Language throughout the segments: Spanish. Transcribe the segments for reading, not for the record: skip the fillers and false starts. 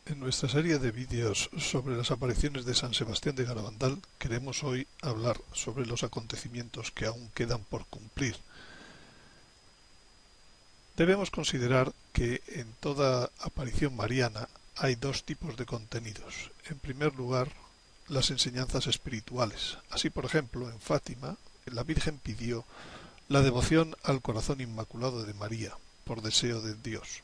En nuestra serie de vídeos sobre las apariciones de San Sebastián de Garabandal, queremos hoy hablar sobre los acontecimientos que aún quedan por cumplir. Debemos considerar que en toda aparición mariana hay dos tipos de contenidos. En primer lugar, las enseñanzas espirituales. Así, por ejemplo, en Fátima, la Virgen pidió la devoción al corazón inmaculado de María, por deseo de Dios.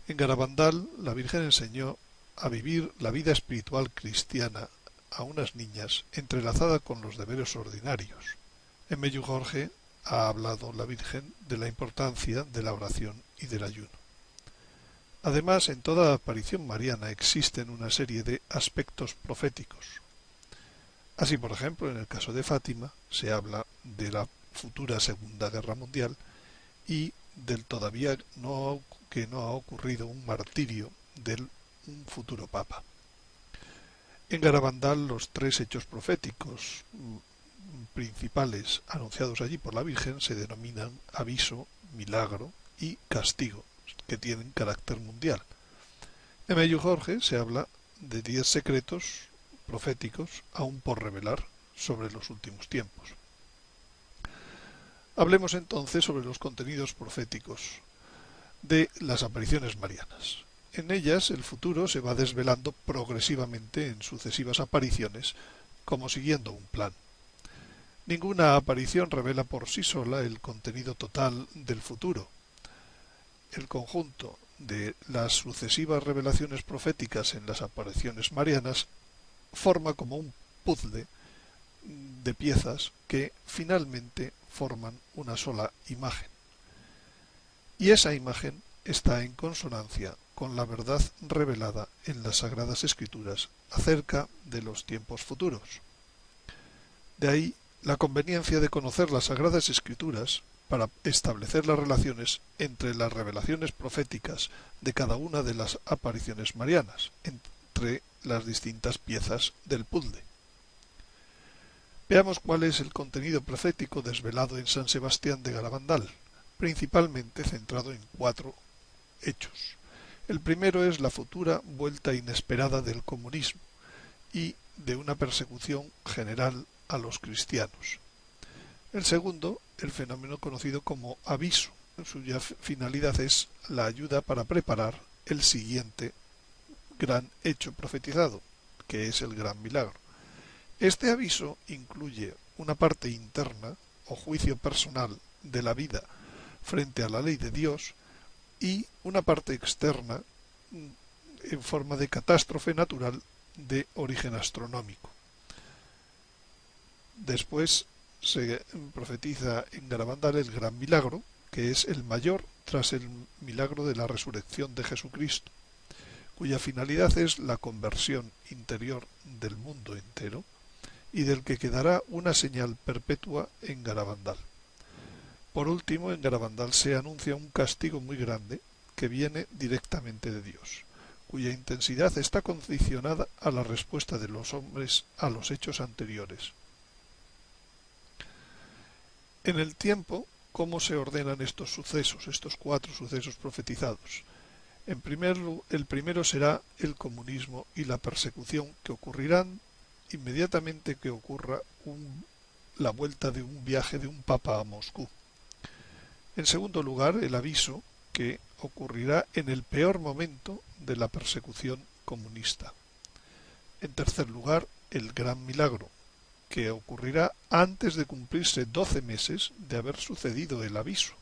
En Garabandal, la Virgen enseñó a vivir la vida espiritual cristiana a unas niñas entrelazada con los deberes ordinarios. En Medjugorje ha hablado la Virgen de la importancia de la oración y del ayuno. Además, en toda aparición mariana existen una serie de aspectos proféticos. Así, por ejemplo, en el caso de Fátima se habla de la futura Segunda Guerra Mundial y del todavía que no ha ocurrido un martirio del un futuro papa. En Garabandal los tres hechos proféticos principales anunciados allí por la Virgen se denominan aviso, milagro y castigo, que tienen carácter mundial. En Medjugorje se habla de 10 secretos proféticos aún por revelar sobre los últimos tiempos. Hablemos entonces sobre los contenidos proféticos de las apariciones marianas. En ellas el futuro se va desvelando progresivamente en sucesivas apariciones, como siguiendo un plan. Ninguna aparición revela por sí sola el contenido total del futuro. El conjunto de las sucesivas revelaciones proféticas en las apariciones marianas forma como un puzzle de piezas que finalmente forman una sola imagen. Y esa imagen está en consonancia con la verdad revelada en las Sagradas Escrituras acerca de los tiempos futuros. De ahí la conveniencia de conocer las Sagradas Escrituras para establecer las relaciones entre las revelaciones proféticas de cada una de las apariciones marianas, entre las distintas piezas del puzzle. Veamos cuál es el contenido profético desvelado en San Sebastián de Garabandal, principalmente centrado en 4 hechos. El primero es la futura vuelta inesperada del comunismo y de una persecución general a los cristianos. El segundo, el fenómeno conocido como aviso, cuya finalidad es la ayuda para preparar el siguiente gran hecho profetizado, que es el gran milagro. Este aviso incluye una parte interna o juicio personal de la vida frente a la ley de Dios y una parte externa en forma de catástrofe natural de origen astronómico. Después se profetiza en Garabandal el gran milagro, que es el mayor tras el milagro de la resurrección de Jesucristo, cuya finalidad es la conversión interior del mundo entero y del que quedará una señal perpetua en Garabandal. Por último, en Garabandal se anuncia un castigo muy grande que viene directamente de Dios, cuya intensidad está condicionada a la respuesta de los hombres a los hechos anteriores. En el tiempo, ¿cómo se ordenan estos sucesos, estos 4 sucesos profetizados? El primero será el comunismo y la persecución que ocurrirán inmediatamente que ocurra la vuelta de un viaje de un papa a Moscú. En segundo lugar, el aviso que ocurrirá en el peor momento de la persecución comunista. En tercer lugar, el gran milagro, que ocurrirá antes de cumplirse 12 meses de haber sucedido el aviso,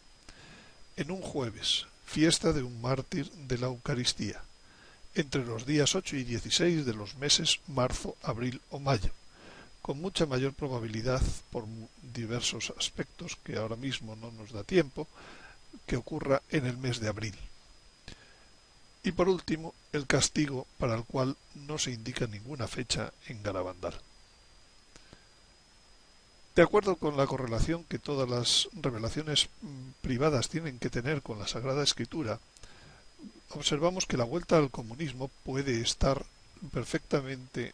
en un jueves, fiesta de un mártir de la Eucaristía, entre los días 8 y 16 de los meses marzo, abril o mayo, con mucha mayor probabilidad, por diversos aspectos que ahora mismo no nos da tiempo, que ocurra en el mes de abril. Y por último, el castigo para el cual no se indica ninguna fecha en Garabandal. De acuerdo con la correlación que todas las revelaciones privadas tienen que tener con la Sagrada Escritura, observamos que la vuelta al comunismo puede estar perfectamente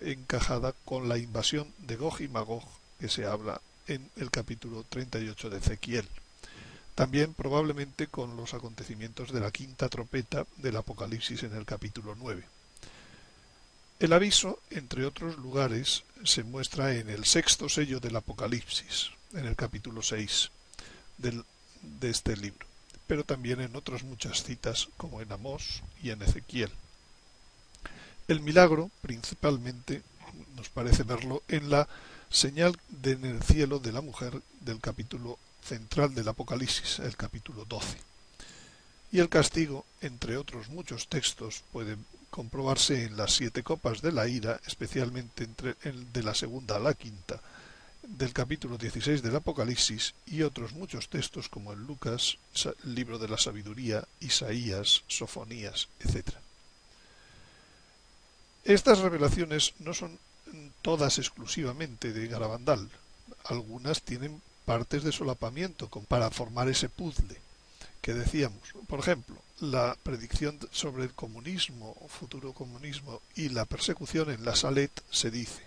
encajada con la invasión de Gog y Magog que se habla en el capítulo 38 de Ezequiel. También probablemente con los acontecimientos de la quinta trompeta del Apocalipsis en el capítulo 9. El aviso, entre otros lugares, se muestra en el sexto sello del Apocalipsis, en el capítulo 6 de este libro, pero también en otras muchas citas como en Amós y en Ezequiel. El milagro, principalmente, nos parece verlo en la señal en el cielo de la mujer del capítulo central del Apocalipsis, el capítulo 12. Y el castigo, entre otros muchos textos, puede comprobarse en las 7 copas de la ira, especialmente de la segunda a la quinta, del capítulo 16 del Apocalipsis, y otros muchos textos como en Lucas, el libro de la sabiduría, Isaías, Sofonías, etc. Estas revelaciones no son todas exclusivamente de Garabandal. Algunas tienen partes de solapamiento para formar ese puzzle que decíamos. Por ejemplo, la predicción sobre el comunismo, futuro comunismo y la persecución en la Salet se dice,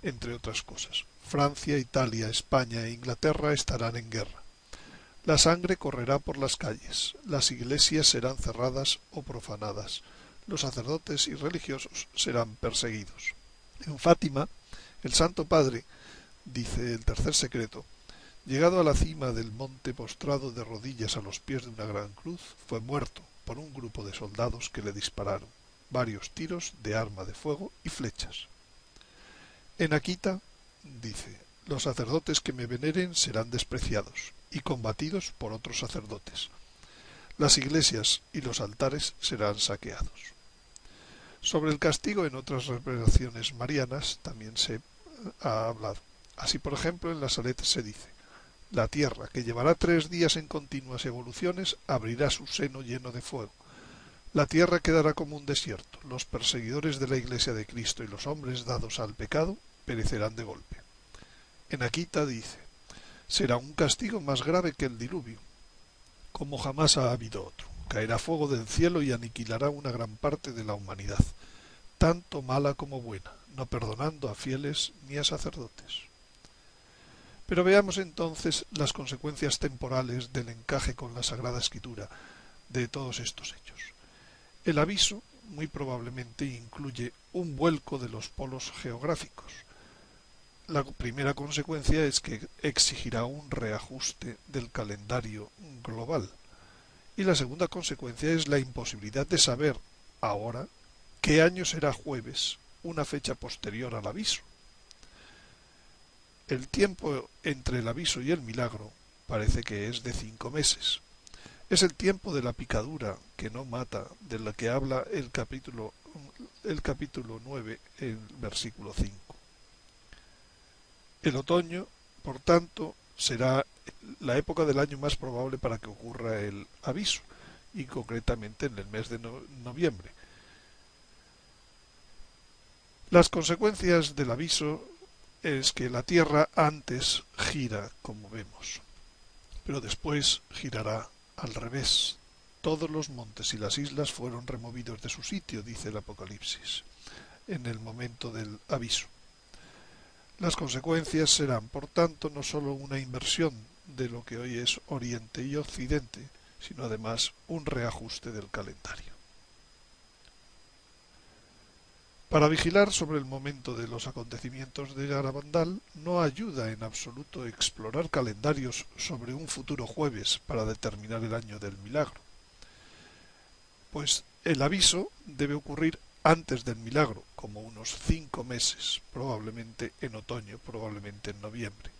entre otras cosas: Francia, Italia, España e Inglaterra estarán en guerra. La sangre correrá por las calles, las iglesias serán cerradas o profanadas, los sacerdotes y religiosos serán perseguidos. En Fátima, el Santo Padre, dice el tercer secreto, llegado a la cima del monte postrado de rodillas a los pies de una gran cruz, fue muerto por un grupo de soldados que le dispararon varios tiros de arma de fuego y flechas. En Akita, dice, los sacerdotes que me veneren serán despreciados y combatidos por otros sacerdotes. Las iglesias y los altares serán saqueados. Sobre el castigo en otras revelaciones marianas también se ha hablado. Así, por ejemplo, en la Salet se dice: la tierra, que llevará 3 días en continuas evoluciones, abrirá su seno lleno de fuego. La tierra quedará como un desierto. Los perseguidores de la Iglesia de Cristo y los hombres dados al pecado perecerán de golpe. En Akita dice: será un castigo más grave que el diluvio, como jamás ha habido otro. Caerá fuego del cielo y aniquilará una gran parte de la humanidad, tanto mala como buena, no perdonando a fieles ni a sacerdotes. Pero veamos entonces las consecuencias temporales del encaje con la Sagrada Escritura de todos estos hechos. El aviso muy probablemente incluye un vuelco de los polos geográficos. La primera consecuencia es que exigirá un reajuste del calendario global. Y la segunda consecuencia es la imposibilidad de saber ahora qué año será jueves, una fecha posterior al aviso. El tiempo entre el aviso y el milagro parece que es de 5 meses. Es el tiempo de la picadura que no mata, de la que habla el capítulo 9, el versículo 5. El otoño, por tanto, será la época del año más probable para que ocurra el aviso, y concretamente en el mes de noviembre. Las consecuencias del aviso es que la Tierra antes gira, como vemos, pero después girará al revés. Todos los montes y las islas fueron removidos de su sitio, dice el Apocalipsis, en el momento del aviso. Las consecuencias serán, por tanto, no sólo una inversión de lo que hoy es Oriente y Occidente, sino además un reajuste del calendario. Para vigilar sobre el momento de los acontecimientos de Garabandal no ayuda en absoluto explorar calendarios sobre un futuro jueves para determinar el año del milagro, pues el aviso debe ocurrir antes del milagro, como unos 5 meses, probablemente en otoño, probablemente en noviembre.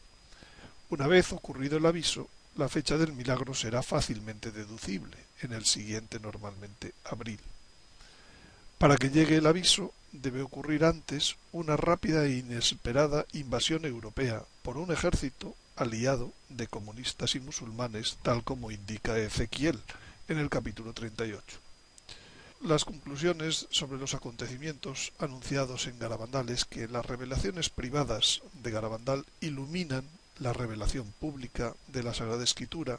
Una vez ocurrido el aviso, la fecha del milagro será fácilmente deducible, en el siguiente normalmente abril. Para que llegue el aviso, debe ocurrir antes una rápida e inesperada invasión europea por un ejército aliado de comunistas y musulmanes, tal como indica Ezequiel en el capítulo 38. Las conclusiones sobre los acontecimientos anunciados en Garabandal es que las revelaciones privadas de Garabandal iluminan la revelación pública de la Sagrada Escritura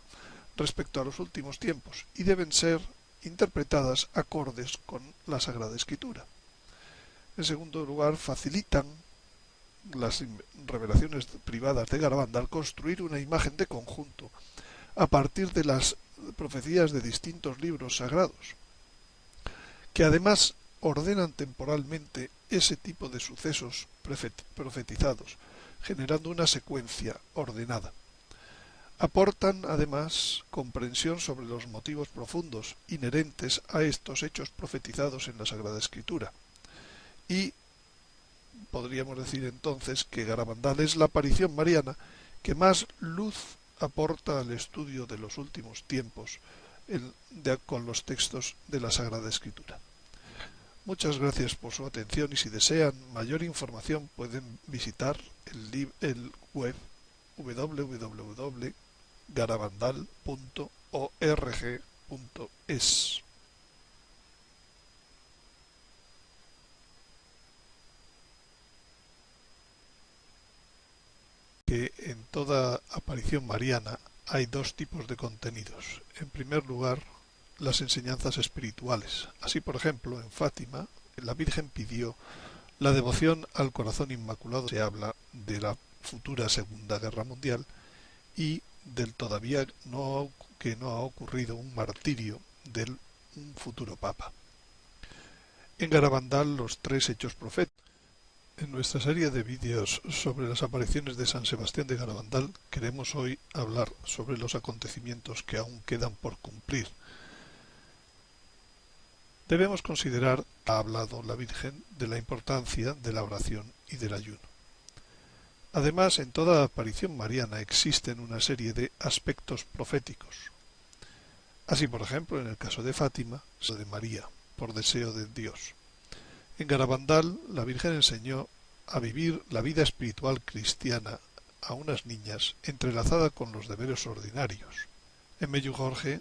respecto a los últimos tiempos y deben ser interpretadas acordes con la Sagrada Escritura. En segundo lugar, facilitan las revelaciones privadas de Garabandal construir una imagen de conjunto a partir de las profecías de distintos libros sagrados, que además ordenan temporalmente ese tipo de sucesos profetizados, generando una secuencia ordenada. Aportan además comprensión sobre los motivos profundos inherentes a estos hechos profetizados en la Sagrada Escritura. Y podríamos decir entonces que Garabandal es la aparición mariana que más luz aporta al estudio de los últimos tiempos con los textos de la Sagrada Escritura. Muchas gracias por su atención y si desean mayor información pueden visitar el web www.garabandal.org.es. Que en toda aparición mariana hay dos tipos de contenidos. En primer lugar, las enseñanzas espirituales. Así, por ejemplo, en Fátima, la Virgen pidió la devoción al corazón inmaculado. Se habla de la futura Segunda Guerra Mundial y del todavía que no ha ocurrido un martirio de un futuro Papa. En Garabandal, los tres hechos proféticos. En nuestra serie de vídeos sobre las apariciones de San Sebastián de Garabandal, queremos hoy hablar sobre los acontecimientos que aún quedan por cumplir. Debemos considerar que ha hablado la Virgen de la importancia de la oración y del ayuno. Además, en toda aparición mariana existen una serie de aspectos proféticos. Así, por ejemplo, en el caso de Fátima, de María, por deseo de Dios. En Garabandal, la Virgen enseñó a vivir la vida espiritual cristiana a unas niñas entrelazada con los deberes ordinarios. En Medjugorje